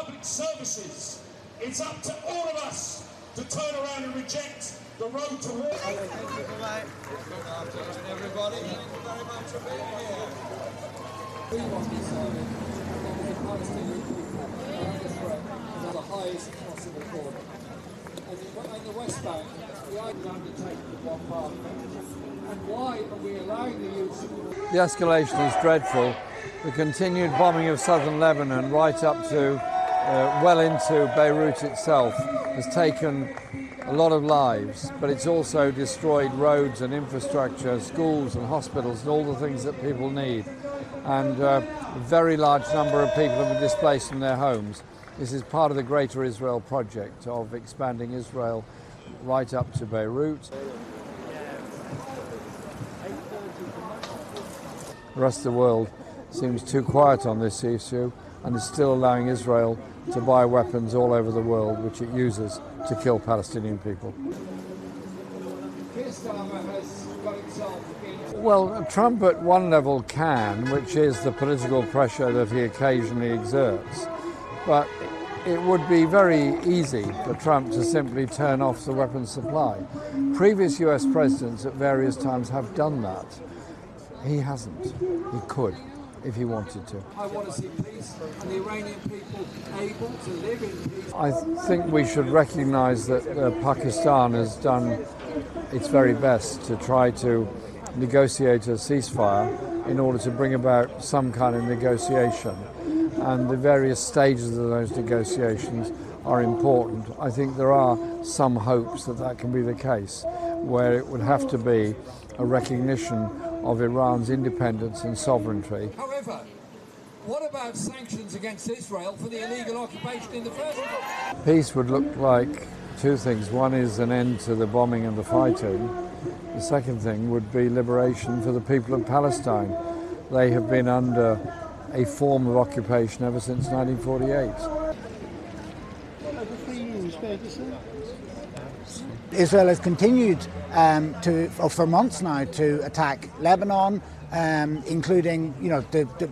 public services. It's up to all of us to turn around and reject the road to war. Thank you, good afternoon, everybody. Thank you very much for being here. We want to serve as the Palestinian people are under threat to the highest possible order. And in the West Bank, the idea undertaken the bombardment. And why are we allowing the use of... The escalation is dreadful. The continued bombing of southern Lebanon right up to well into Beirut itself has taken a lot of lives, but it's also destroyed roads and infrastructure, schools and hospitals and all the things that people need. And a very large number of people have been displaced from their homes. This is part of the Greater Israel project of expanding Israel right up to Beirut. The rest of the world seems too quiet on this issue and is still allowing Israel to buy weapons all over the world which it uses to kill Palestinian people. Well, Trump at one level can, which is the political pressure that he occasionally exerts, but it would be very easy for Trump to simply turn off the weapons supply. Previous US presidents at various times have done that. He hasn't. He could, if he wanted to. I want to see peace and the Iranian people able to live in peace. I think we should recognize that Pakistan has done its very best to try to negotiate a ceasefire in order to bring about some kind of negotiation. And the various stages of those negotiations are important. I think there are some hopes that that can be the case, where it would have to be a recognition of Iran's independence and sovereignty. However, what about sanctions against Israel for the illegal occupation in the first place? Peace would look like two things. One is an end to the bombing and the fighting. The second thing would be liberation for the people of Palestine. They have been under a form of occupation ever since 1948. Israel has continued for months now to attack Lebanon, including,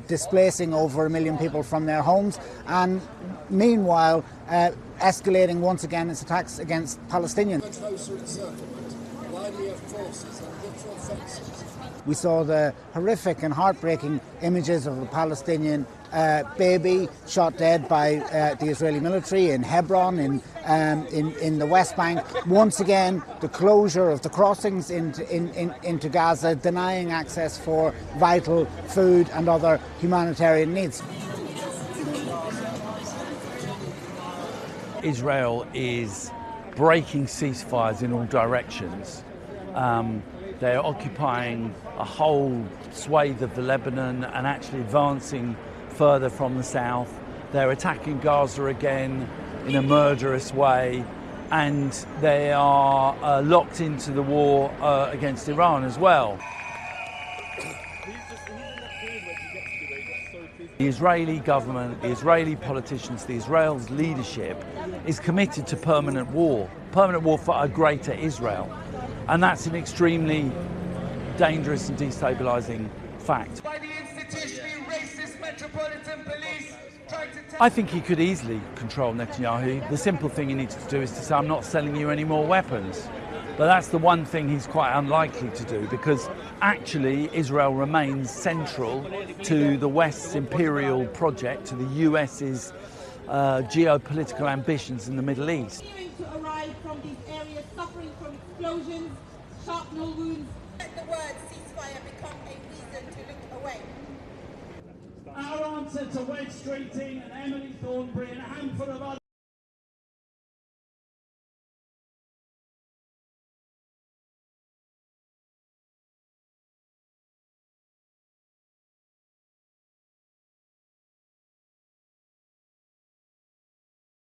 displacing over 1 million people from their homes, and meanwhile escalating once again its attacks against Palestinians. Closer encirclement, widely armed forces and literal fences. We saw the horrific and heartbreaking images of a Palestinian baby shot dead by the Israeli military in Hebron, in the West Bank. Once again, the closure of the crossings into Gaza, denying access for vital food and other humanitarian needs. Israel is breaking ceasefires in all directions. They're occupying a whole swathe of the Lebanon and actually advancing further from the south. They're attacking Gaza again in a murderous way, and they are locked into the war against Iran as well. The Israeli government, the Israeli politicians, the Israel's leadership is committed to permanent war for a greater Israel. And that's an extremely dangerous and destabilising fact. By the institutionally racist Metropolitan Police trying to... I think he could easily control Netanyahu. The simple thing he needs to do is to say, I'm not selling you any more weapons. But that's the one thing he's quite unlikely to do, because actually Israel remains central to the West's imperial project, to the US's geopolitical ambitions in the Middle East. To arrive from these areas suffering from explosions, shrapnel wounds. Let the word ceasefire become a reason to look away. Our answer to Wedge Streeting and Emily Thornbury and a handful of others